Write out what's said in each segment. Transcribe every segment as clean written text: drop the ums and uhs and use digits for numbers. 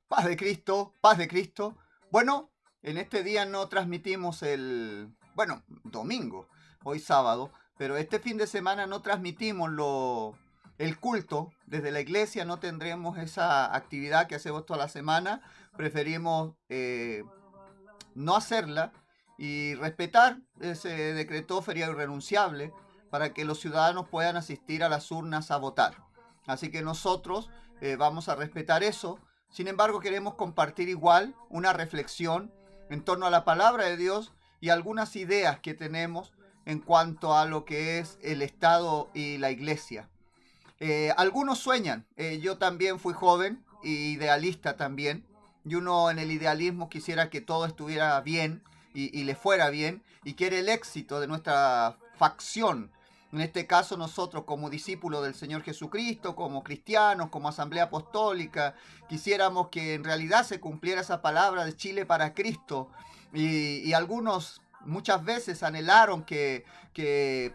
Paz de Cristo, paz de Cristo. Bueno, en este día no transmitimos domingo, hoy sábado, pero este fin de semana no transmitimos el culto desde la iglesia, no tendremos esa actividad que hacemos toda la semana, preferimos no hacerla y respetar ese decreto feriado irrenunciable para que los ciudadanos puedan asistir a las urnas a votar. Así que nosotros vamos a respetar eso. Sin embargo, queremos compartir igual una reflexión en torno a la palabra de Dios y algunas ideas que tenemos en cuanto a lo que es el Estado y la iglesia. Algunos sueñan, yo también fui joven e idealista también, y uno en el idealismo quisiera que todo estuviera bien y le fuera bien, y quiere el éxito de nuestra facción. En este caso nosotros como discípulos del Señor Jesucristo, como cristianos, como asamblea apostólica, quisiéramos que en realidad se cumpliera esa palabra de Chile para Cristo. Y algunos muchas veces anhelaron que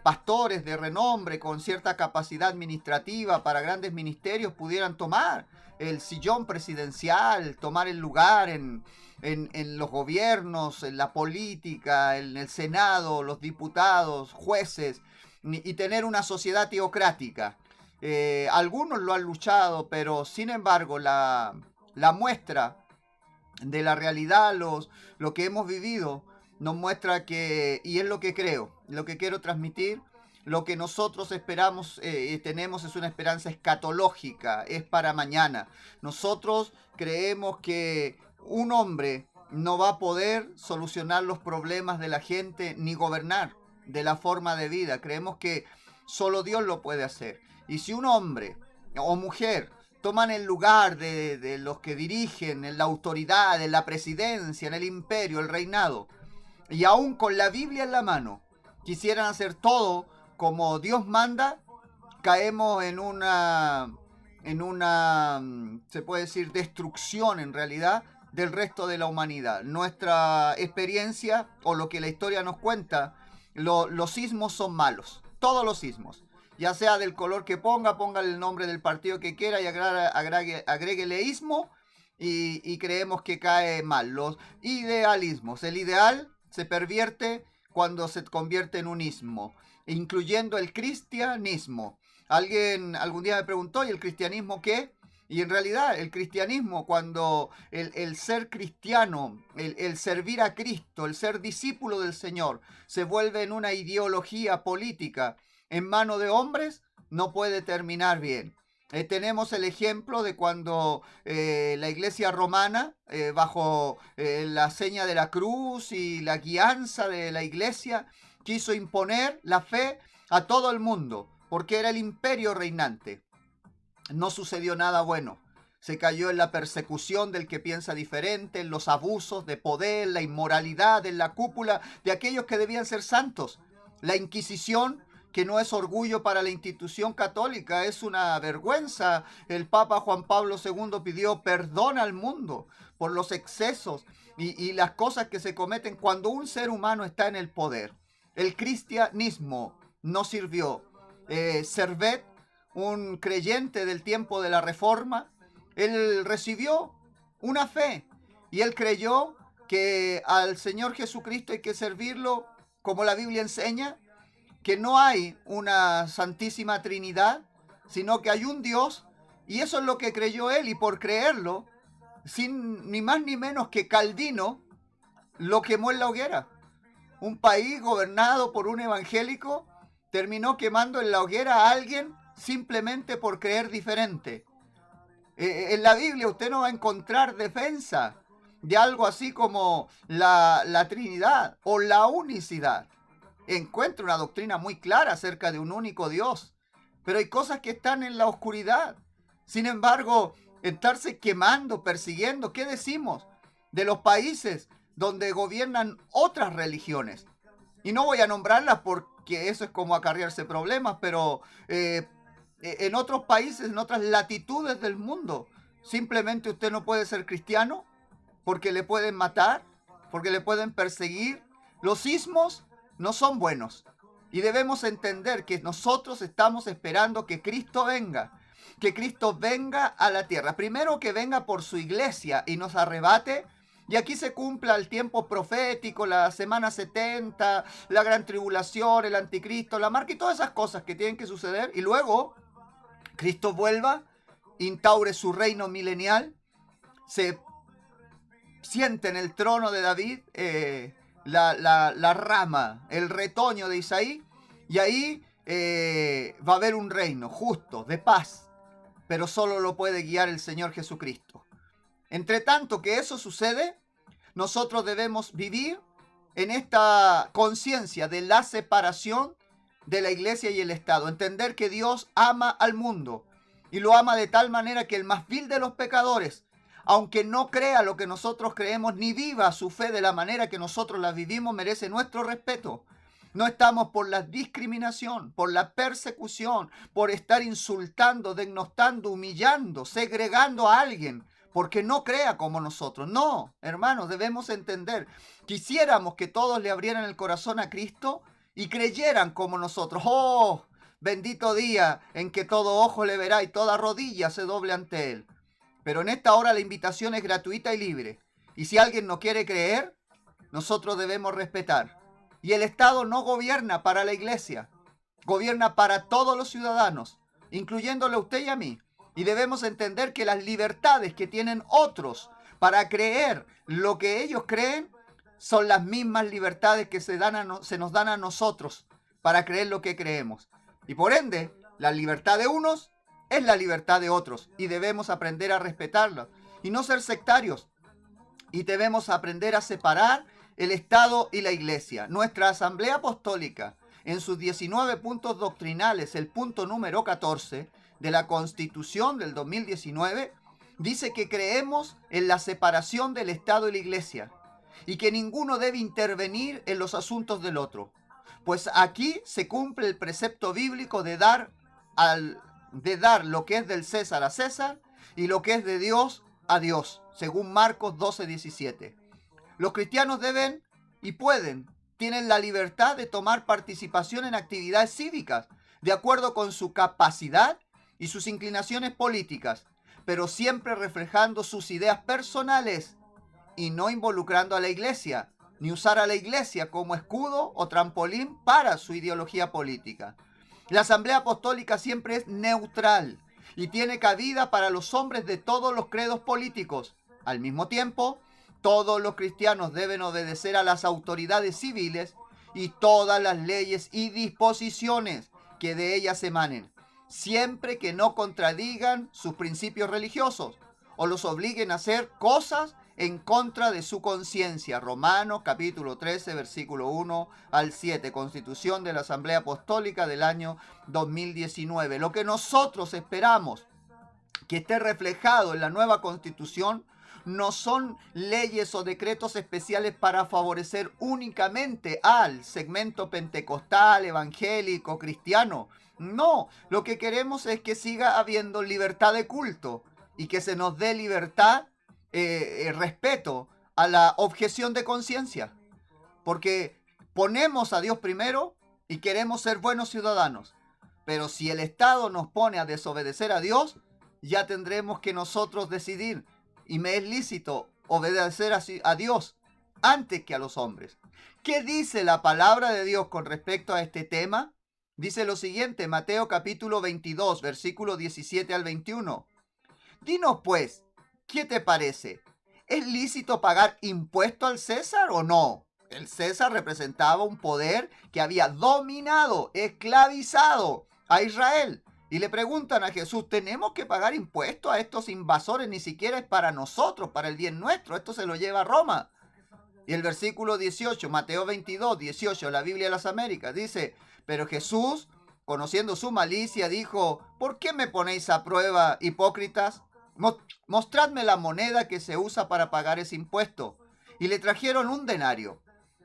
pastores de renombre con cierta capacidad administrativa para grandes ministerios pudieran tomar el sillón presidencial, tomar el lugar en los gobiernos, en la política, en el Senado, los diputados, jueces, y tener una sociedad teocrática. Algunos lo han luchado, pero sin embargo la muestra de la realidad, lo que hemos vivido, nos muestra que, y es lo que creo, lo que quiero transmitir, lo que nosotros esperamos, tenemos es una esperanza escatológica, es para mañana. Nosotros creemos que un hombre no va a poder solucionar los problemas de la gente ni gobernar de la forma de vida. Creemos que solo Dios lo puede hacer. Y si un hombre o mujer toman el lugar de los que dirigen en la autoridad, en la presidencia, en el imperio, el reinado, y aún con la Biblia en la mano, quisieran hacer todo como Dios manda, caemos se puede decir, destrucción en realidad del resto de la humanidad. Nuestra experiencia o lo que la historia nos cuenta, los sismos son malos, todos los sismos. Ya sea del color que ponga el nombre del partido que quiera y agréguele ismo y creemos que cae mal. Los idealismos, el ideal se pervierte cuando se convierte en un ismo, incluyendo el cristianismo. Alguien algún día me preguntó, ¿y el cristianismo qué? Y en realidad el cristianismo, cuando el ser cristiano, el servir a Cristo, el ser discípulo del Señor, se vuelve en una ideología política en mano de hombres, no puede terminar bien. Tenemos el ejemplo de cuando la iglesia romana, bajo la seña de la cruz y la guianza de la iglesia, quiso imponer la fe a todo el mundo, porque era el imperio reinante. No sucedió nada bueno. Se cayó en la persecución del que piensa diferente, en los abusos de poder, la inmoralidad, en la cúpula de aquellos que debían ser santos. La Inquisición, que no es orgullo para la institución católica, es una vergüenza. El Papa Juan Pablo II pidió perdón al mundo por los excesos y las cosas que se cometen cuando un ser humano está en el poder. El cristianismo no sirvió. Servet, un creyente del tiempo de la Reforma, él recibió una fe y él creyó que al Señor Jesucristo hay que servirlo como la Biblia enseña, que no hay una Santísima Trinidad, sino que hay un Dios, y eso es lo que creyó él, y por creerlo, sin ni más ni menos que Caldino, lo quemó en la hoguera. Un país gobernado por un evangélico terminó quemando en la hoguera a alguien simplemente por creer diferente. En la Biblia usted no va a encontrar defensa de algo así como la Trinidad o la unicidad. Encuentra una doctrina muy clara acerca de un único Dios, pero hay cosas que están en la oscuridad. Sin embargo, estarse quemando, persiguiendo, ¿qué decimos de los países donde gobiernan otras religiones? Y no voy a nombrarlas porque eso es como acarrearse problemas, pero en otros países, en otras latitudes del mundo, simplemente usted no puede ser cristiano porque le pueden matar, porque le pueden perseguir. Los sismos no son buenos y debemos entender que nosotros estamos esperando que Cristo venga. que Cristo venga a la tierra. Primero que venga por su iglesia y nos arrebate. Y aquí se cumpla el tiempo profético, la semana 70, la gran tribulación, el anticristo, la marca y todas esas cosas que tienen que suceder. Y luego Cristo vuelva, instaure su reino milenial, se siente en el trono de David la rama, el retoño de Isaí, y ahí va a haber un reino justo, de paz, pero solo lo puede guiar el Señor Jesucristo. Entre tanto que eso sucede, nosotros debemos vivir en esta conciencia de la separación de la iglesia y el Estado. Entender que Dios ama al mundo y lo ama de tal manera que el más vil de los pecadores, aunque no crea lo que nosotros creemos ni viva su fe de la manera que nosotros la vivimos, merece nuestro respeto. No estamos por la discriminación, por la persecución, por estar insultando, denostando, humillando, segregando a alguien porque no crea como nosotros. No, hermanos, debemos entender. Quisiéramos que todos le abrieran el corazón a Cristo y creyeran como nosotros. ¡Oh! Bendito día en que todo ojo le verá y toda rodilla se doble ante él. Pero en esta hora la invitación es gratuita y libre. Y si alguien no quiere creer, nosotros debemos respetar. Y el Estado no gobierna para la iglesia, gobierna para todos los ciudadanos, incluyéndole a usted y a mí. Y debemos entender que las libertades que tienen otros para creer lo que ellos creen son las mismas libertades que se nos dan a nosotros para creer lo que creemos. Y por ende, la libertad de unos es la libertad de otros. Y debemos aprender a respetarla y no ser sectarios. Y debemos aprender a separar el Estado y la Iglesia. Nuestra Asamblea Apostólica, en sus 19 puntos doctrinales, el punto número 14 de la Constitución del 2019, dice que creemos en la separación del Estado y la Iglesia y que ninguno debe intervenir en los asuntos del otro. Pues aquí se cumple el precepto bíblico de dar lo que es del César a César y lo que es de Dios a Dios, según Marcos 12:17. Los cristianos deben y tienen la libertad de tomar participación en actividades cívicas, de acuerdo con su capacidad y sus inclinaciones políticas, pero siempre reflejando sus ideas personales y no involucrando a la iglesia, ni usar a la iglesia como escudo o trampolín para su ideología política. La Asamblea Apostólica siempre es neutral y tiene cabida para los hombres de todos los credos políticos. Al mismo tiempo, todos los cristianos deben obedecer a las autoridades civiles y todas las leyes y disposiciones que de ellas emanen, siempre que no contradigan sus principios religiosos o los obliguen a hacer cosas en contra de su conciencia. Romanos capítulo 13, versículo 1 al 7, Constitución de la Asamblea Apostólica del año 2019. Lo que nosotros esperamos que esté reflejado en la nueva Constitución no son leyes o decretos especiales para favorecer únicamente al segmento pentecostal, evangélico, cristiano. No, lo que queremos es que siga habiendo libertad de culto y que se nos dé libertad, respeto a la objeción de conciencia. Porque ponemos a Dios primero y queremos ser buenos ciudadanos. Pero si el Estado nos pone a desobedecer a Dios, ya tendremos que nosotros decidir. Y me es lícito obedecer a Dios antes que a los hombres. ¿Qué dice la palabra de Dios con respecto a este tema? Dice lo siguiente, Mateo capítulo 22, versículo 17 al 21. Dinos pues, ¿qué te parece? ¿Es lícito pagar impuesto al César o no? El César representaba un poder que había dominado, esclavizado a Israel. Y le preguntan a Jesús, ¿tenemos que pagar impuestos a estos invasores? Ni siquiera es para nosotros, para el bien nuestro. Esto se lo lleva Roma. Y el versículo 18, Mateo 22, 18, la Biblia de las Américas, dice, pero Jesús, conociendo su malicia, dijo, ¿por qué me ponéis a prueba, hipócritas? Mostradme la moneda que se usa para pagar ese impuesto. Y le trajeron un denario.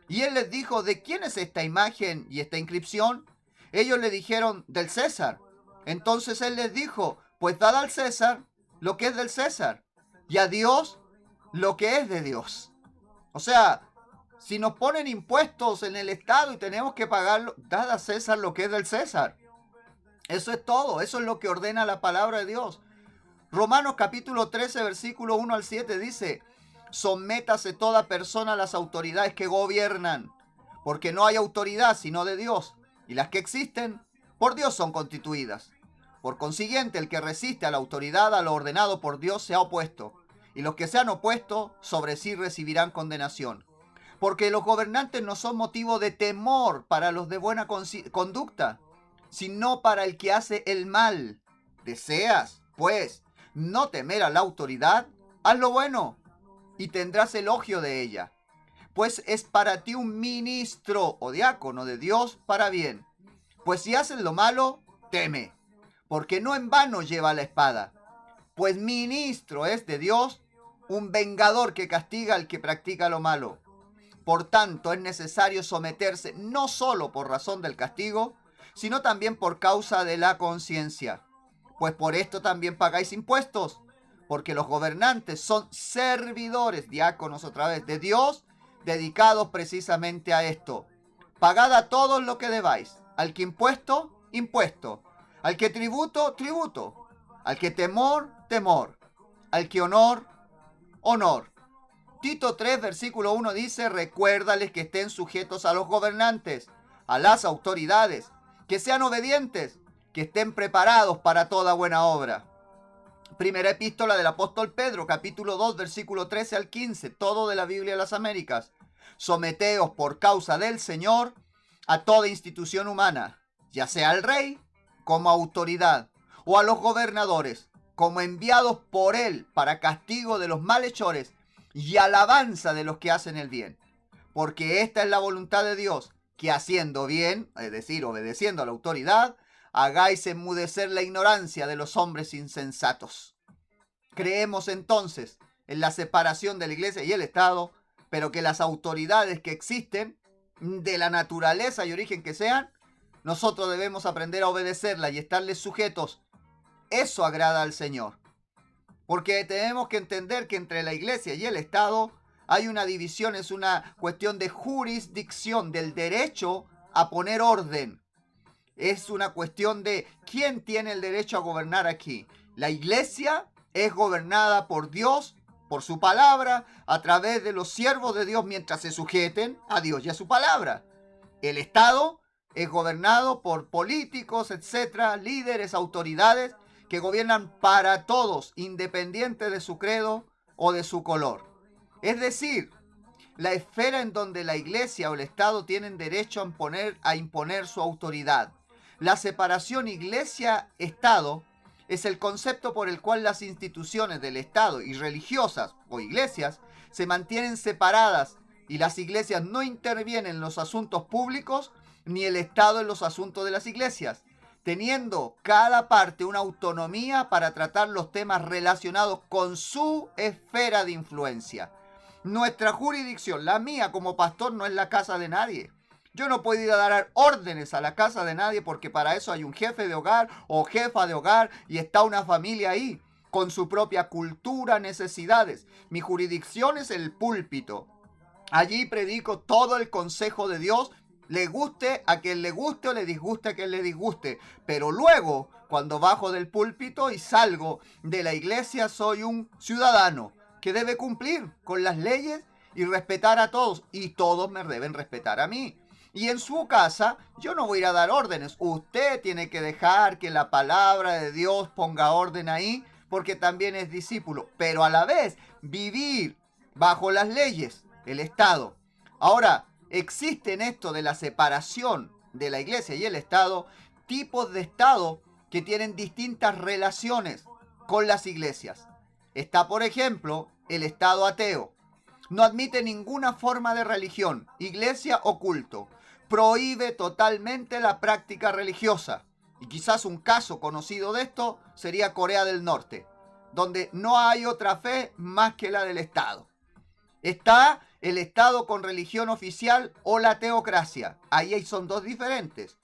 Y él les dijo, ¿de quién es esta imagen y esta inscripción? Ellos le dijeron, del César. Entonces él les dijo, pues dad al César lo que es del César y a Dios lo que es de Dios. O sea, si nos ponen impuestos en el Estado y tenemos que pagarlo, dad a César lo que es del César Eso es todo, eso es lo que ordena la palabra de Dios. Romanos capítulo 13, versículo 1 al 7 dice: sométase toda persona a las autoridades que gobiernan, porque no hay autoridad sino de Dios, y las que existen, por Dios son constituidas. Por consiguiente, el que resiste a la autoridad, a lo ordenado por Dios, se ha opuesto, y los que se han opuesto, sobre sí recibirán condenación. Porque los gobernantes no son motivo de temor para los de buena conducta, sino para el que hace el mal. Deseas, pues, no temer a la autoridad, haz lo bueno, y tendrás elogio de ella, pues es para ti un ministro o diácono de Dios para bien. Pues si haces lo malo, teme, porque no en vano lleva la espada, pues ministro es de Dios, un vengador que castiga al que practica lo malo. Por tanto, es necesario someterse no solo por razón del castigo, sino también por causa de la conciencia. Pues por esto también pagáis impuestos, porque los gobernantes son servidores, diáconos otra vez, de Dios, dedicados precisamente a esto. Pagad a todos lo que debáis, al que impuesto, impuesto, al que tributo, tributo, al que temor, temor, al que honor, honor. Tito 3, versículo 1 dice: recuérdales que estén sujetos a los gobernantes, a las autoridades, que sean obedientes, que estén preparados para toda buena obra. Primera epístola del apóstol Pedro, capítulo 2, versículo 13 al 15, todo de la Biblia de las Américas. Someteos por causa del Señor a toda institución humana, ya sea al rey como autoridad, o a los gobernadores, como enviados por él para castigo de los malhechores y alabanza de los que hacen el bien. Porque esta es la voluntad de Dios, que haciendo bien, es decir, obedeciendo a la autoridad, hagáis enmudecer la ignorancia de los hombres insensatos. Creemos entonces en la separación de la iglesia y el Estado, pero que las autoridades que existen, de la naturaleza y origen que sean, nosotros debemos aprender a obedecerlas y estarles sujetos. Eso agrada al Señor. Porque tenemos que entender que entre la iglesia y el Estado hay una división, es una cuestión de jurisdicción, del derecho a poner orden. Es una cuestión de quién tiene el derecho a gobernar aquí. La iglesia es gobernada por Dios, por su palabra, a través de los siervos de Dios mientras se sujeten a Dios y a su palabra. El Estado es gobernado por políticos, etcétera, líderes, autoridades que gobiernan para todos, independiente de su credo o de su color. Es decir, la esfera en donde la iglesia o el Estado tienen derecho a imponer su autoridad. La separación iglesia-Estado es el concepto por el cual las instituciones del Estado y religiosas o iglesias se mantienen separadas y las iglesias no intervienen en los asuntos públicos ni el Estado en los asuntos de las iglesias, teniendo cada parte una autonomía para tratar los temas relacionados con su esfera de influencia. Nuestra jurisdicción, la mía como pastor, no es la casa de nadie. Yo no puedo ir a dar órdenes a la casa de nadie porque para eso hay un jefe de hogar o jefa de hogar y está una familia ahí con su propia cultura, necesidades. Mi jurisdicción es el púlpito. Allí predico todo el consejo de Dios, le guste a quien le guste o le disguste a quien le disguste. Pero luego, cuando bajo del púlpito y salgo de la iglesia, soy un ciudadano que debe cumplir con las leyes y respetar a todos. Y todos me deben respetar a mí. Y en su casa yo no voy a ir a dar órdenes. Usted tiene que dejar que la palabra de Dios ponga orden ahí, porque también es discípulo. Pero a la vez vivir bajo las leyes, el Estado. Ahora, existe en esto de la separación de la iglesia y el Estado tipos de Estado que tienen distintas relaciones con las iglesias. Está, por ejemplo, el Estado ateo. No admite ninguna forma de religión, iglesia o culto. Prohíbe totalmente la práctica religiosa. Y quizás un caso conocido de esto sería Corea del Norte, donde no hay otra fe más que la del Estado. Está el Estado con religión oficial o la teocracia. Ahí son dos diferentes.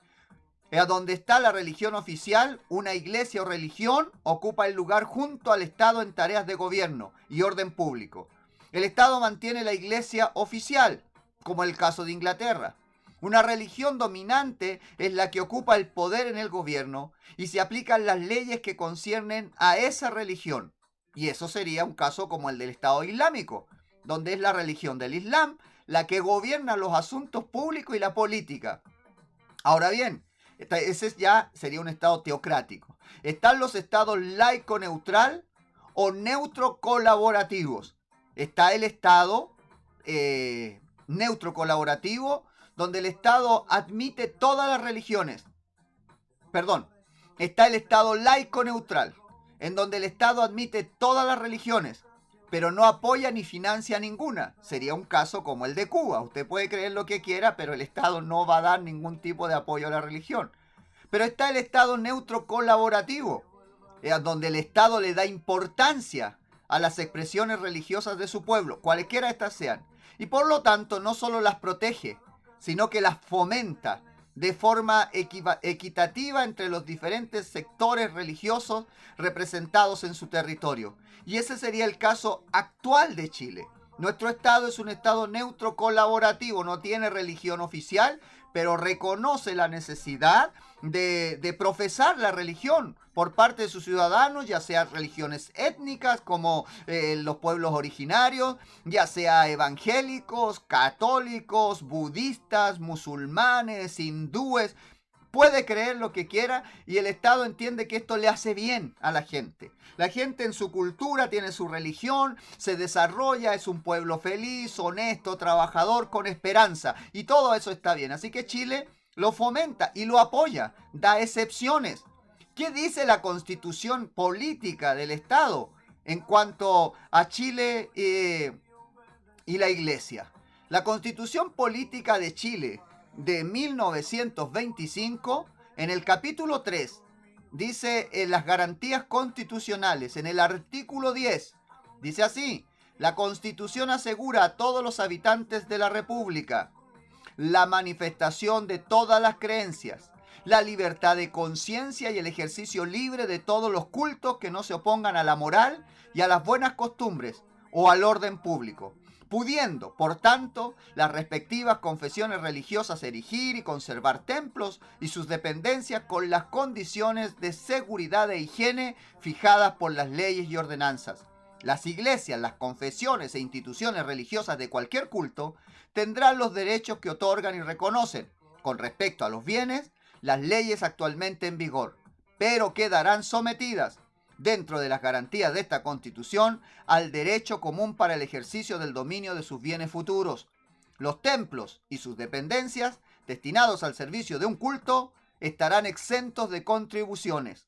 Donde está la religión oficial, una iglesia o religión ocupa el lugar junto al Estado en tareas de gobierno y orden público. El Estado mantiene la iglesia oficial, como el caso de Inglaterra. Una religión dominante es la que ocupa el poder en el gobierno y se aplican las leyes que conciernen a esa religión. Y eso sería un caso como el del Estado Islámico, donde es la religión del Islam la que gobierna los asuntos públicos y la política. Ahora bien, ese ya sería un Estado teocrático. Están los estados laico-neutral o neutro-colaborativos. Está el Estado neutro-colaborativo, donde el Estado admite todas las religiones. Perdón, está el Estado laico-neutral, en donde el Estado admite todas las religiones, pero no apoya ni financia ninguna. Sería un caso como el de Cuba. Usted puede creer lo que quiera, pero el Estado no va a dar ningún tipo de apoyo a la religión. Pero está el Estado neutro colaborativo, donde el Estado le da importancia a las expresiones religiosas de su pueblo, cualesquiera estas sean. Y por lo tanto no solo las protege, sino que las fomenta de forma equitativa entre los diferentes sectores religiosos representados en su territorio. Y ese sería el caso actual de Chile. Nuestro Estado es un Estado neutro colaborativo, no tiene religión oficial, pero reconoce la necesidad de profesar la religión por parte de sus ciudadanos, ya sea religiones étnicas como los pueblos originarios, ya sea evangélicos, católicos, budistas, musulmanes, hindúes. Puede creer lo que quiera y el Estado entiende que esto le hace bien a la gente. La gente en su cultura tiene su religión, se desarrolla, es un pueblo feliz, honesto, trabajador, con esperanza. Y todo eso está bien. Así que Chile lo fomenta y lo apoya, da excepciones. ¿Qué dice la constitución política del Estado en cuanto a Chile y la Iglesia? La constitución política de Chile de 1925, en el capítulo 3, dice en las garantías constitucionales, en el artículo 10, dice así: la Constitución asegura a todos los habitantes de la República la manifestación de todas las creencias, la libertad de conciencia y el ejercicio libre de todos los cultos que no se opongan a la moral y a las buenas costumbres o al orden público, pudiendo, por tanto, las respectivas confesiones religiosas erigir y conservar templos y sus dependencias con las condiciones de seguridad e higiene fijadas por las leyes y ordenanzas. Las iglesias, las confesiones e instituciones religiosas de cualquier culto tendrán los derechos que otorgan y reconocen, con respecto a los bienes, las leyes actualmente en vigor, pero quedarán sometidas, dentro de las garantías de esta Constitución, al derecho común para el ejercicio del dominio de sus bienes futuros. Los templos y sus dependencias, destinados al servicio de un culto, estarán exentos de contribuciones.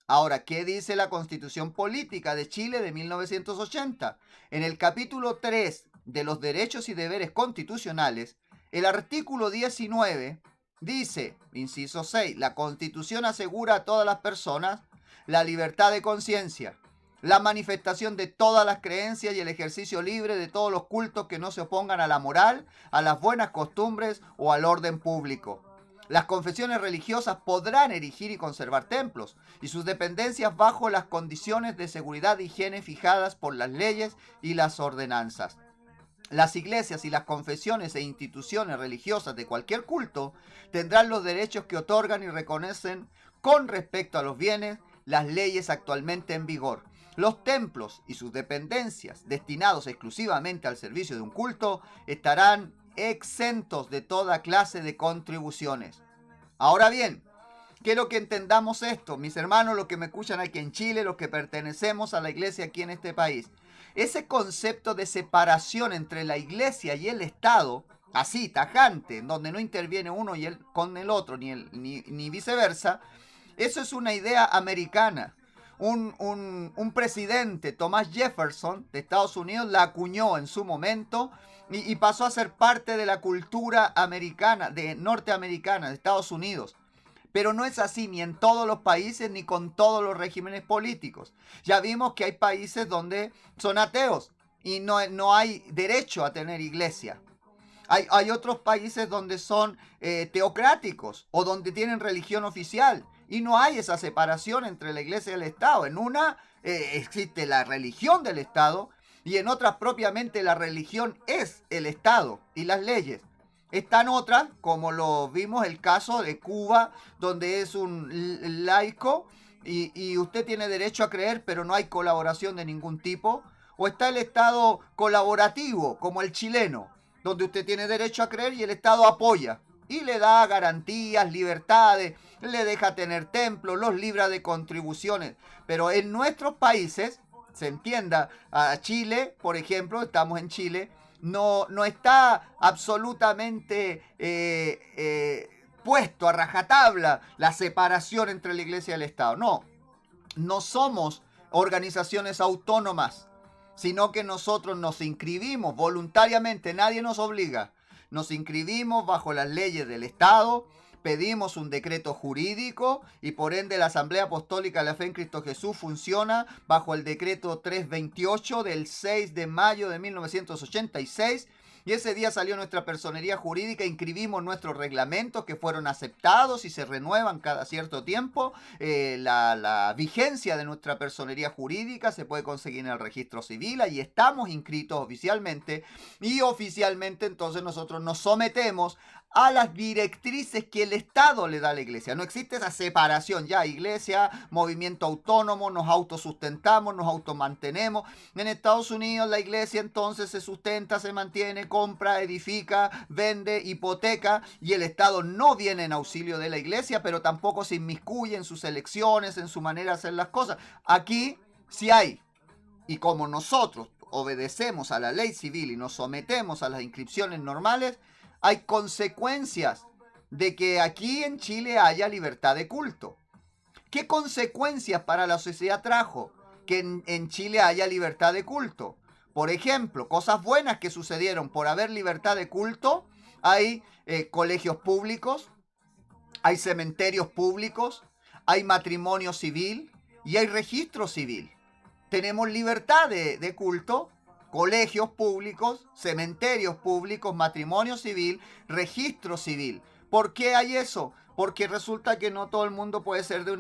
Ahora, ¿qué dice la Constitución Política de Chile de 1980? En el capítulo 3 de los derechos y deberes constitucionales, el artículo 19 dice, inciso 6, la Constitución asegura a todas las personas la libertad de conciencia, la manifestación de todas las creencias y el ejercicio libre de todos los cultos que no se opongan a la moral, a las buenas costumbres o al orden público. Las confesiones religiosas podrán erigir y conservar templos y sus dependencias bajo las condiciones de seguridad e higiene fijadas por las leyes y las ordenanzas. Las iglesias y las confesiones e instituciones religiosas de cualquier culto tendrán los derechos que otorgan y reconocen con respecto a los bienes las leyes actualmente en vigor. Los templos y sus dependencias destinados exclusivamente al servicio de un culto estarán exentos de toda clase de contribuciones. Ahora bien, quiero que entendamos esto, mis hermanos, los que me escuchan aquí en Chile, los que pertenecemos a la iglesia aquí en este país. Ese concepto de separación entre la iglesia y el Estado, así, tajante, en donde no interviene uno con el otro, ni viceversa, eso es una idea americana. Un presidente, Thomas Jefferson, de Estados Unidos, la acuñó en su momento y pasó a ser parte de la cultura americana, norteamericana, de Estados Unidos. Pero no es así ni en todos los países ni con todos los regímenes políticos. Ya vimos que hay países donde son ateos y no hay derecho a tener iglesia. Hay otros países donde son teocráticos o donde tienen religión oficial y no hay esa separación entre la iglesia y el Estado. En una existe la religión del Estado y en otras propiamente la religión es el Estado y las leyes. Están otras, como lo vimos el caso de Cuba, donde es un laico y usted tiene derecho a creer, pero no hay colaboración de ningún tipo. O está el Estado colaborativo, como el chileno, donde usted tiene derecho a creer y el Estado apoya. Y le da garantías, libertades, le deja tener templos, los libra de contribuciones. Pero en nuestros países, se entienda, a Chile, por ejemplo, estamos en Chile, no está absolutamente puesto a rajatabla la separación entre la iglesia y el Estado. No somos organizaciones autónomas, sino que nosotros nos inscribimos voluntariamente, nadie nos obliga. Nos inscribimos bajo las leyes del Estado, pedimos un decreto jurídico y por ende la Asamblea Apostólica de la Fe en Cristo Jesús funciona bajo el decreto 328 del 6 de mayo de 1986. Y ese día salió nuestra personería jurídica, inscribimos nuestros reglamentos que fueron aceptados y se renuevan cada cierto tiempo. La vigencia de nuestra personería jurídica se puede conseguir en el registro civil, y estamos inscritos oficialmente. Y oficialmente entonces nosotros nos sometemos a las directrices que el Estado le da a la iglesia. No existe esa separación, ya iglesia, movimiento autónomo, nos autosustentamos, nos automantenemos. En Estados Unidos la iglesia entonces se sustenta, se mantiene, compra, edifica, vende, hipoteca, y el Estado no viene en auxilio de la iglesia, pero tampoco se inmiscuye en sus elecciones, en su manera de hacer las cosas. Aquí sí hay, y como nosotros obedecemos a la ley civil y nos sometemos a las inscripciones normales, hay consecuencias de que aquí en Chile haya libertad de culto. ¿Qué consecuencias para la sociedad trajo que en Chile haya libertad de culto? Por ejemplo, cosas buenas que sucedieron por haber libertad de culto. Hay colegios públicos, hay cementerios públicos, hay matrimonio civil y hay registro civil. Tenemos libertad de culto, colegios públicos, cementerios públicos, matrimonio civil, registro civil. ¿Por qué hay eso? Porque resulta que no todo el mundo puede ser de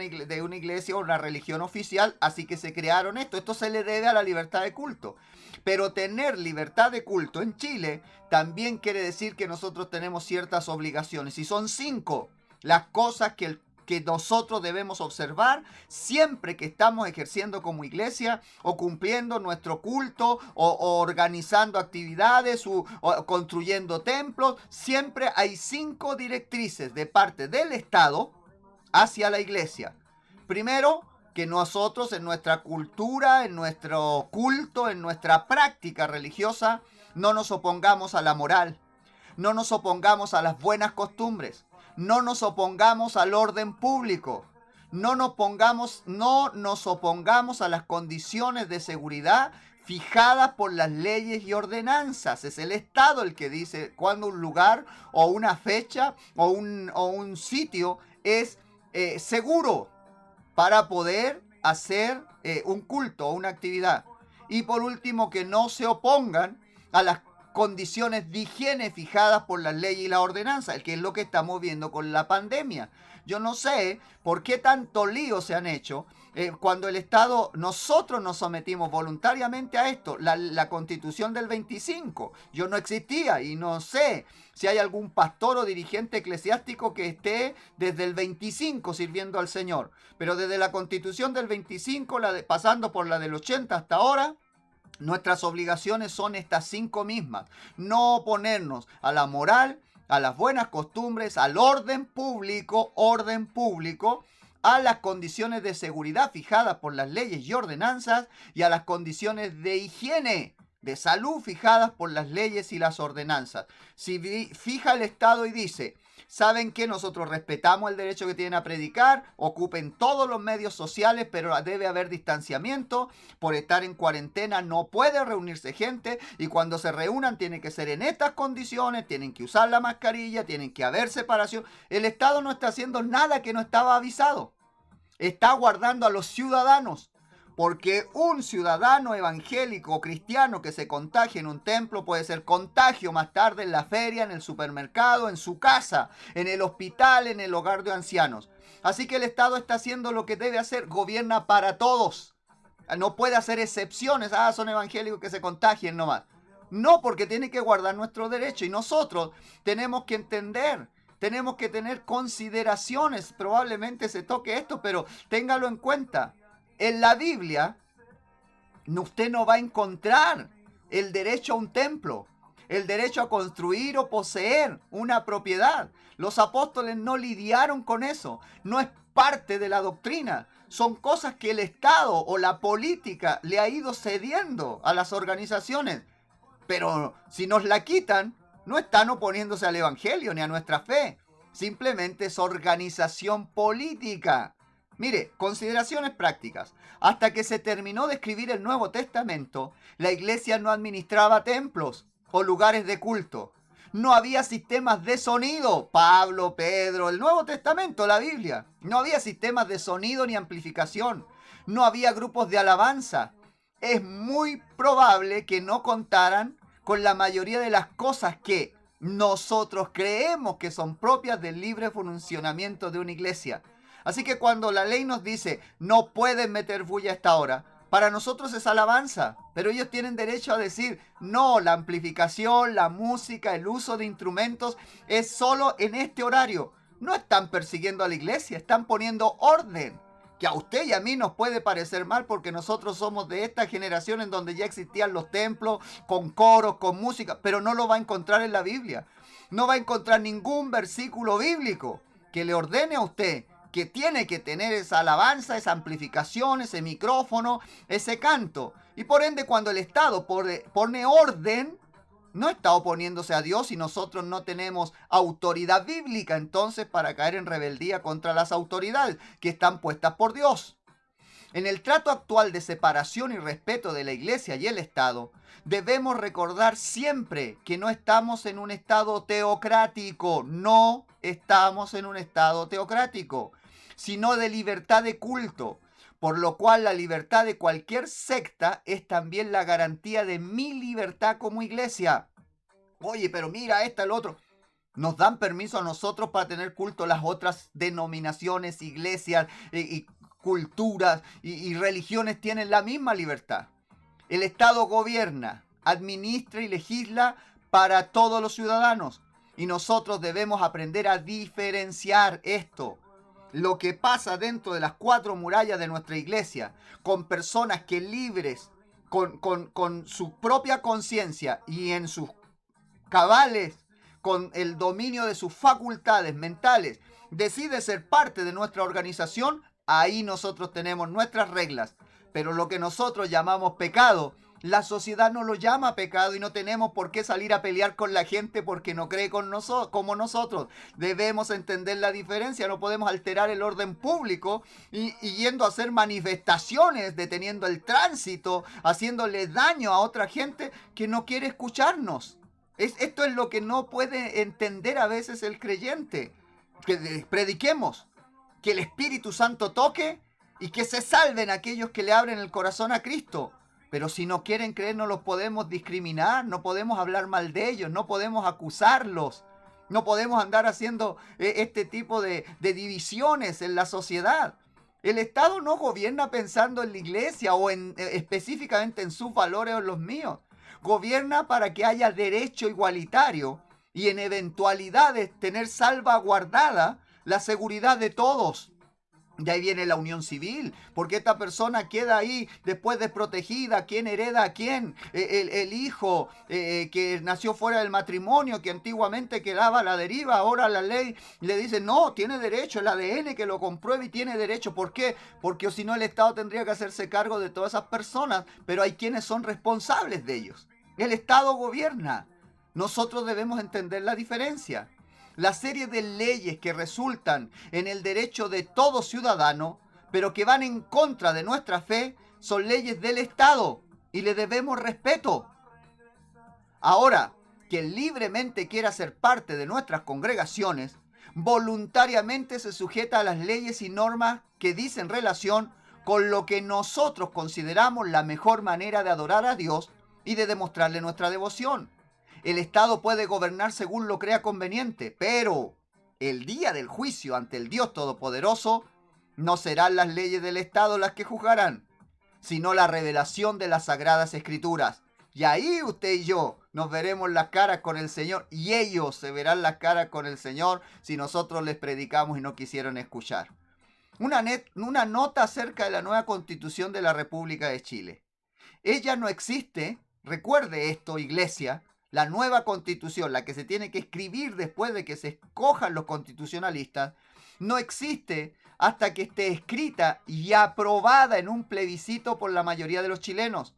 una iglesia o una religión oficial, así que se crearon esto. Esto se le debe a la libertad de culto. Pero tener libertad de culto en Chile también quiere decir que nosotros tenemos ciertas obligaciones. Y son 5 las cosas que nosotros debemos observar siempre que estamos ejerciendo como iglesia o cumpliendo nuestro culto o organizando actividades o construyendo templos. Siempre hay 5 directrices de parte del Estado hacia la iglesia. Primero, que nosotros en nuestra cultura, en nuestro culto, en nuestra práctica religiosa, no nos opongamos a la moral, no nos opongamos a las buenas costumbres, no nos opongamos al orden público, no nos opongamos a las condiciones de seguridad fijadas por las leyes y ordenanzas. Es el Estado el que dice cuándo un lugar o una fecha o un sitio es seguro para poder hacer un culto o una actividad. Y por último, que no se opongan a las condiciones de higiene fijadas por las leyes y la ordenanza, que es lo que estamos viendo con la pandemia. Yo no sé por qué tanto lío se han hecho cuando el Estado, nosotros nos sometimos voluntariamente a esto. La Constitución del 25, yo no existía y no sé si hay algún pastor o dirigente eclesiástico que esté desde el 25 sirviendo al Señor, pero desde la Constitución del 25, pasando por la del 80 hasta ahora, nuestras obligaciones son estas 5 mismas: no oponernos a la moral, a las buenas costumbres, al orden público, a las condiciones de seguridad fijadas por las leyes y ordenanzas, y a las condiciones de higiene, de salud fijadas por las leyes y las ordenanzas. Si fija el Estado y dice: ¿saben qué? Nosotros respetamos el derecho que tienen a predicar, ocupen todos los medios sociales, pero debe haber distanciamiento. Por estar en cuarentena no puede reunirse gente, y cuando se reúnan tiene que ser en estas condiciones, tienen que usar la mascarilla, tienen que haber separación. El Estado no está haciendo nada que no estaba avisado. Está guardando a los ciudadanos. Porque un ciudadano evangélico o cristiano que se contagie en un templo puede ser contagio más tarde en la feria, en el supermercado, en su casa, en el hospital, en el hogar de ancianos. Así que el Estado está haciendo lo que debe hacer, gobierna para todos. No puede hacer excepciones, son evangélicos que se contagien nomás. No, porque tiene que guardar nuestro derecho. Y nosotros tenemos que entender, tenemos que tener consideraciones. Probablemente se toque esto, pero téngalo en cuenta. En la Biblia, usted no va a encontrar el derecho a un templo, el derecho a construir o poseer una propiedad. Los apóstoles no lidiaron con eso. No es parte de la doctrina. Son cosas que el Estado o la política le ha ido cediendo a las organizaciones. Pero si nos la quitan, no están oponiéndose al Evangelio ni a nuestra fe. Simplemente es organización política. Mire, consideraciones prácticas. Hasta que se terminó de escribir el Nuevo Testamento, la iglesia no administraba templos o lugares de culto. No había sistemas de sonido. Pablo, Pedro, el Nuevo Testamento, la Biblia. No había sistemas de sonido ni amplificación. No había grupos de alabanza. Es muy probable que no contaran con la mayoría de las cosas que nosotros creemos que son propias del libre funcionamiento de una iglesia. Así que cuando la ley nos dice no pueden meter bulla a esta hora, para nosotros es alabanza, pero ellos tienen derecho a decir no, la amplificación, la música, el uso de instrumentos es solo en este horario. No están persiguiendo a la iglesia, están poniendo orden. Que a usted y a mí nos puede parecer mal porque nosotros somos de esta generación en donde ya existían los templos con coros, con música, pero no lo va a encontrar en la Biblia. No va a encontrar ningún versículo bíblico que le ordene a usted que tiene que tener esa alabanza, esa amplificación, ese micrófono, ese canto. Y por ende, cuando el Estado pone orden, no está oponiéndose a Dios y nosotros no tenemos autoridad bíblica entonces para caer en rebeldía contra las autoridades que están puestas por Dios. En el trato actual de separación y respeto de la Iglesia y el Estado, debemos recordar siempre que no estamos en un estado teocrático, no estamos en un estado teocrático, sino de libertad de culto, por lo cual la libertad de cualquier secta es también la garantía de mi libertad como iglesia. Oye, pero mira, esta, el otro. Nos dan permiso a nosotros para tener culto las otras denominaciones, iglesias y culturas y religiones tienen la misma libertad. El Estado gobierna, administra y legisla para todos los ciudadanos. Y nosotros debemos aprender a diferenciar esto. Lo que pasa dentro de las cuatro murallas de nuestra iglesia, con personas que libres, con su propia conciencia y en sus cabales, con el dominio de sus facultades mentales, decide ser parte de nuestra organización, ahí nosotros tenemos nuestras reglas. Pero lo que nosotros llamamos pecado, la sociedad no lo llama pecado y no tenemos por qué salir a pelear con la gente porque no cree como nosotros. Debemos entender la diferencia, no podemos alterar el orden público y yendo a hacer manifestaciones, deteniendo el tránsito, haciéndole daño a otra gente que no quiere escucharnos. Esto es lo que no puede entender a veces el creyente. Que prediquemos, que el Espíritu Santo toque y que se salven aquellos que le abren el corazón a Cristo. Pero si no quieren creer, no los podemos discriminar, no podemos hablar mal de ellos, no podemos acusarlos, no podemos andar haciendo este tipo de divisiones en la sociedad. El Estado no gobierna pensando en la iglesia o específicamente en sus valores o en los míos. Gobierna para que haya derecho igualitario y en eventualidades tener salvaguardada la seguridad de todos. De ahí viene la unión civil, porque esta persona queda ahí después desprotegida. ¿Quién hereda a quién? El hijo que nació fuera del matrimonio, que antiguamente quedaba a la deriva, ahora la ley le dice, no, tiene derecho, el ADN que lo compruebe y tiene derecho. ¿Por qué? Porque si no el Estado tendría que hacerse cargo de todas esas personas, pero hay quienes son responsables de ellos. El Estado gobierna. Nosotros debemos entender la diferencia. La serie de leyes que resultan en el derecho de todo ciudadano, pero que van en contra de nuestra fe, son leyes del Estado y le debemos respeto. Ahora, quien libremente quiera ser parte de nuestras congregaciones, voluntariamente se sujeta a las leyes y normas que dicen relación con lo que nosotros consideramos la mejor manera de adorar a Dios y de demostrarle nuestra devoción. El Estado puede gobernar según lo crea conveniente, pero el día del juicio ante el Dios Todopoderoso no serán las leyes del Estado las que juzgarán, sino la revelación de las Sagradas Escrituras. Y ahí usted y yo nos veremos las caras con el Señor y ellos se verán las caras con el Señor si nosotros les predicamos y no quisieron escuchar. Una nota acerca de la nueva constitución de la República de Chile. Ella no existe, recuerde esto, iglesia, la nueva constitución, la que se tiene que escribir después de que se escojan los constitucionalistas, no existe hasta que esté escrita y aprobada en un plebiscito por la mayoría de los chilenos.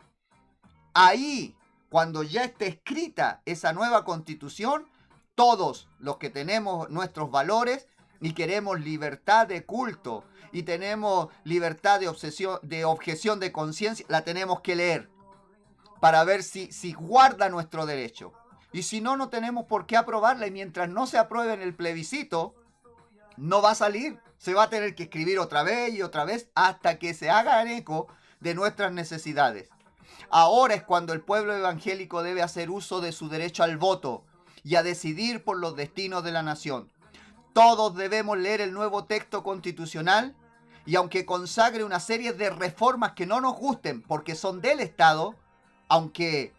Ahí, cuando ya esté escrita esa nueva constitución, todos los que tenemos nuestros valores y queremos libertad de culto y tenemos libertad de objeción de conciencia, la tenemos que leer para ver si guarda nuestro derecho. Y si no, no tenemos por qué aprobarla. Y mientras no se apruebe en el plebiscito, no va a salir. Se va a tener que escribir otra vez y otra vez hasta que se haga eco de nuestras necesidades. Ahora es cuando el pueblo evangélico debe hacer uso de su derecho al voto y a decidir por los destinos de la nación. Todos debemos leer el nuevo texto constitucional y aunque consagre una serie de reformas que no nos gusten porque son del Estado, aunque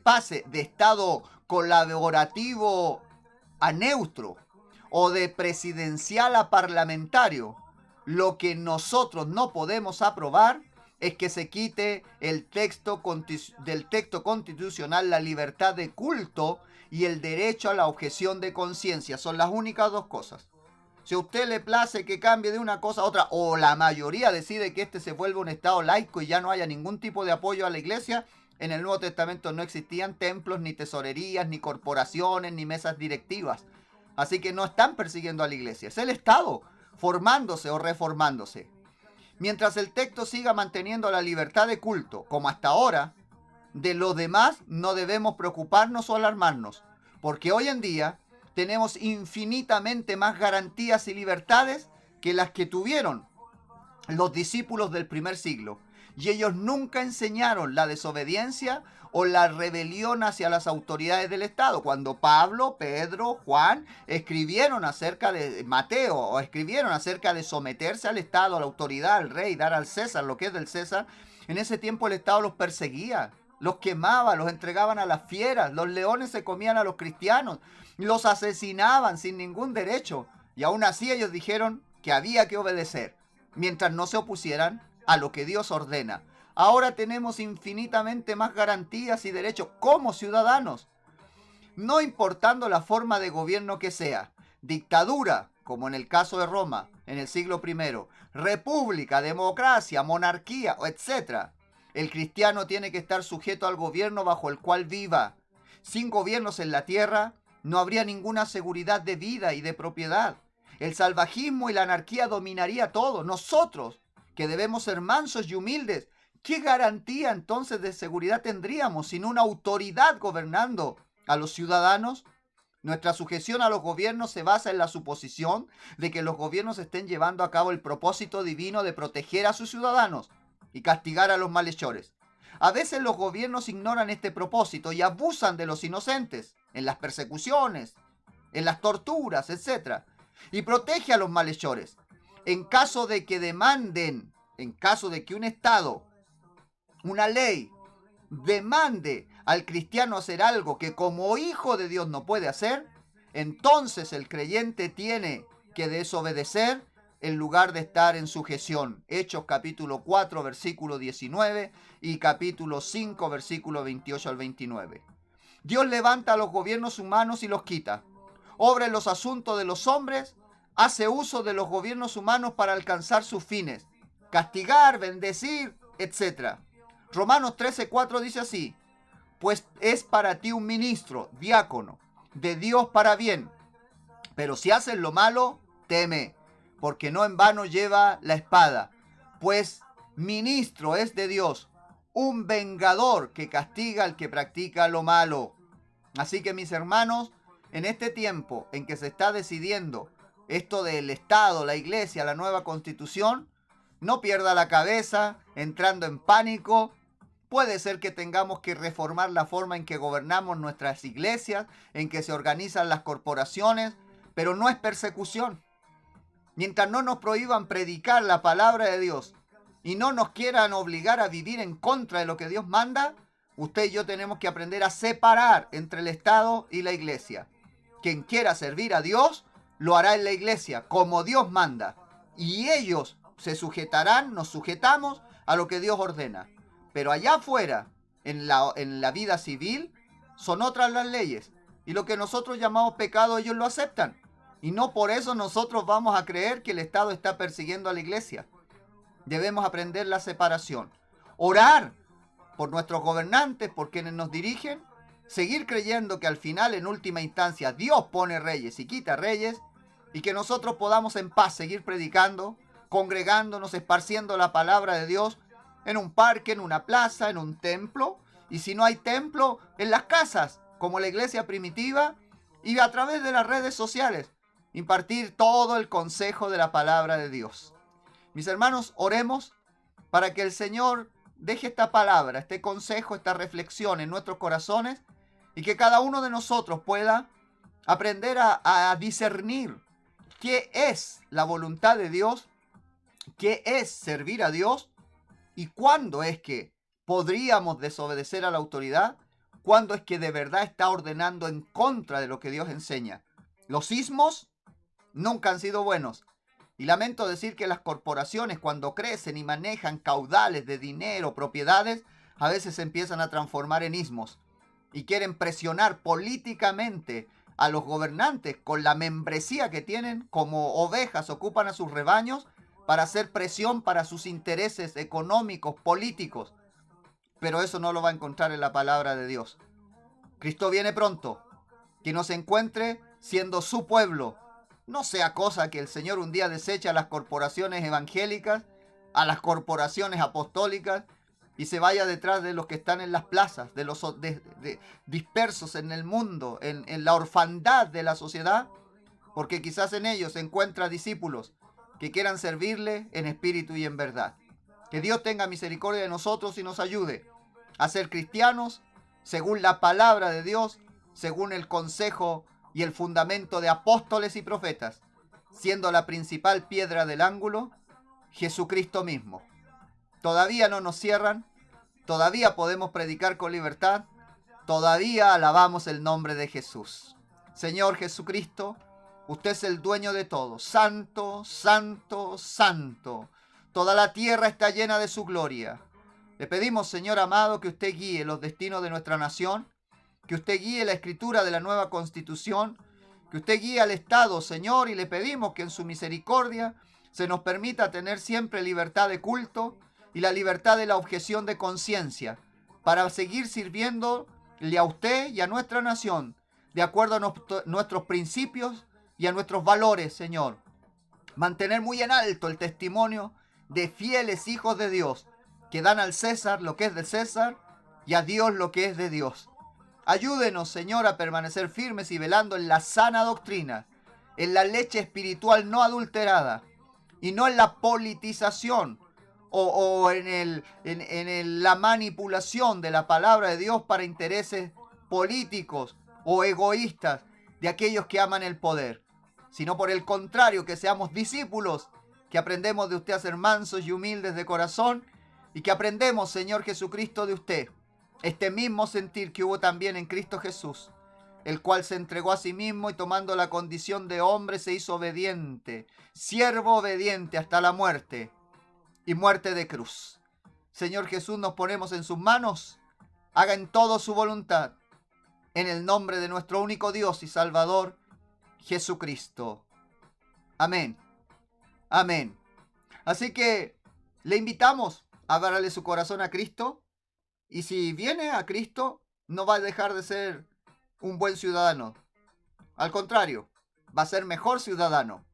pase de Estado colaborativo a neutro o de presidencial a parlamentario, lo que nosotros no podemos aprobar es que se quite del texto constitucional la libertad de culto y el derecho a la objeción de conciencia. Son las únicas dos cosas. Si a usted le place que cambie de una cosa a otra, o la mayoría decide que este se vuelva un Estado laico y ya no haya ningún tipo de apoyo a la iglesia, en el Nuevo Testamento no existían templos, ni tesorerías, ni corporaciones, ni mesas directivas. Así que no están persiguiendo a la iglesia. Es el Estado formándose o reformándose. Mientras el texto siga manteniendo la libertad de culto, como hasta ahora, de lo demás no debemos preocuparnos o alarmarnos, porque hoy en día tenemos infinitamente más garantías y libertades que las que tuvieron los discípulos del primer siglo. Y ellos nunca enseñaron la desobediencia o la rebelión hacia las autoridades del Estado. Cuando Pablo, Pedro, Juan escribieron acerca de Mateo, o escribieron acerca de someterse al Estado, a la autoridad, al rey, dar al César lo que es del César, en ese tiempo el Estado los perseguía, los quemaba, los entregaban a las fieras, los leones se comían a los cristianos, los asesinaban sin ningún derecho. Y aún así ellos dijeron que había que obedecer, mientras no se opusieran a lo que Dios ordena. Ahora tenemos infinitamente más garantías y derechos como ciudadanos, no importando la forma de gobierno que sea. Dictadura, como en el caso de Roma, en el siglo I, república, democracia, monarquía, etc. El cristiano tiene que estar sujeto al gobierno bajo el cual viva. Sin gobiernos en la tierra, no habría ninguna seguridad de vida y de propiedad. El salvajismo y la anarquía dominaría todo. Nosotros, que debemos ser mansos y humildes, ¿qué garantía entonces de seguridad tendríamos sin una autoridad gobernando a los ciudadanos? Nuestra sujeción a los gobiernos se basa en la suposición de que los gobiernos estén llevando a cabo el propósito divino de proteger a sus ciudadanos y castigar a los malhechores. A veces los gobiernos ignoran este propósito y abusan de los inocentes en las persecuciones, en las torturas, etc. Y protege a los malhechores. En caso de que un Estado, una ley, demande al cristiano hacer algo que como hijo de Dios no puede hacer, entonces el creyente tiene que desobedecer en lugar de estar en sujeción. Hechos capítulo 4, versículo 19 y capítulo 5, versículo 28 al 29. Dios levanta a los gobiernos humanos y los quita. Obra en los asuntos de los hombres, hace uso de los gobiernos humanos para alcanzar sus fines, castigar, bendecir, etc. Romanos 13:4 dice así: pues es para ti un ministro, diácono, de Dios para bien. Pero si haces lo malo, teme, porque no en vano lleva la espada, pues ministro es de Dios, un vengador que castiga al que practica lo malo. Así que mis hermanos, en este tiempo en que se está decidiendo esto del Estado, la Iglesia, la nueva Constitución, no pierda la cabeza entrando en pánico. Puede ser que tengamos que reformar la forma en que gobernamos nuestras iglesias, en que se organizan las corporaciones, pero no es persecución. Mientras no nos prohíban predicar la palabra de Dios y no nos quieran obligar a vivir en contra de lo que Dios manda, usted y yo tenemos que aprender a separar entre el Estado y la iglesia. Quien quiera servir a Dios, lo hará en la iglesia, como Dios manda. Y ellos se sujetarán, nos sujetamos a lo que Dios ordena. Pero allá afuera, en la vida civil, son otras las leyes. Y lo que nosotros llamamos pecado, ellos lo aceptan. Y no por eso nosotros vamos a creer que el Estado está persiguiendo a la iglesia. Debemos aprender la separación. Orar por nuestros gobernantes, por quienes nos dirigen. Seguir creyendo que al final, en última instancia, Dios pone reyes y quita reyes. Y que nosotros podamos en paz seguir predicando, congregándonos, esparciendo la palabra de Dios en un parque, en una plaza, en un templo. Y si no hay templo, en las casas, como la iglesia primitiva. Y a través de las redes sociales, impartir todo el consejo de la palabra de Dios. Mis hermanos, oremos para que el Señor deje esta palabra, este consejo, esta reflexión en nuestros corazones y que cada uno de nosotros pueda aprender a discernir qué es la voluntad de Dios, qué es servir a Dios y cuándo es que podríamos desobedecer a la autoridad, cuándo es que de verdad está ordenando en contra de lo que Dios enseña. Los ismos nunca han sido buenos. Y lamento decir que las corporaciones, cuando crecen y manejan caudales de dinero, propiedades, a veces se empiezan a transformar en ismos y quieren presionar políticamente a los gobernantes con la membresía que tienen, como ovejas ocupan a sus rebaños para hacer presión para sus intereses económicos, políticos. Pero eso no lo va a encontrar en la palabra de Dios. Cristo viene pronto, que nos encuentre siendo su pueblo. No sea cosa que el Señor un día deseche a las corporaciones evangélicas, a las corporaciones apostólicas, y se vaya detrás de los que están en las plazas, de los dispersos en el mundo, en la orfandad de la sociedad, porque quizás en ellos se encuentra discípulos que quieran servirle en espíritu y en verdad. Que Dios tenga misericordia de nosotros y nos ayude a ser cristianos según la palabra de Dios, según el consejo y el fundamento de apóstoles y profetas, siendo la principal piedra del ángulo Jesucristo mismo. Todavía no nos cierran, todavía podemos predicar con libertad, todavía alabamos el nombre de Jesús. Señor Jesucristo, usted es el dueño de todo. Santo, santo, santo. Toda la tierra está llena de su gloria. Le pedimos, Señor amado, que usted guíe los destinos de nuestra nación, que usted guíe la escritura de la nueva Constitución, que usted guíe al Estado, Señor, y le pedimos que en su misericordia se nos permita tener siempre libertad de culto y la libertad de la objeción de conciencia para seguir sirviéndole a usted y a nuestra nación de acuerdo a nuestros principios y a nuestros valores, Señor. Mantener muy en alto el testimonio de fieles hijos de Dios que dan al César lo que es del César y a Dios lo que es de Dios. Ayúdenos, Señor, a permanecer firmes y velando en la sana doctrina, en la leche espiritual no adulterada y no en la politización o en la manipulación de la palabra de Dios para intereses políticos o egoístas de aquellos que aman el poder, sino por el contrario, que seamos discípulos, que aprendemos de usted a ser mansos y humildes de corazón y que aprendemos, Señor Jesucristo, de usted este mismo sentir que hubo también en Cristo Jesús, el cual se entregó a sí mismo y tomando la condición de hombre se hizo obediente, siervo obediente hasta la muerte y muerte de cruz. Señor Jesús, nos ponemos en sus manos, haga en todo su voluntad, en el nombre de nuestro único Dios y Salvador, Jesucristo. Amén. Amén. Así que le invitamos a darle su corazón a Cristo. Y si viene a Cristo, no va a dejar de ser un buen ciudadano. Al contrario, va a ser mejor ciudadano.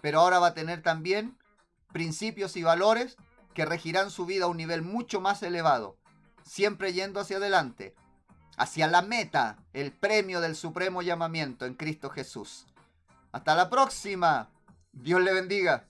Pero ahora va a tener también principios y valores que regirán su vida a un nivel mucho más elevado. Siempre yendo hacia adelante, hacia la meta, el premio del supremo llamamiento en Cristo Jesús. Hasta la próxima. Dios le bendiga.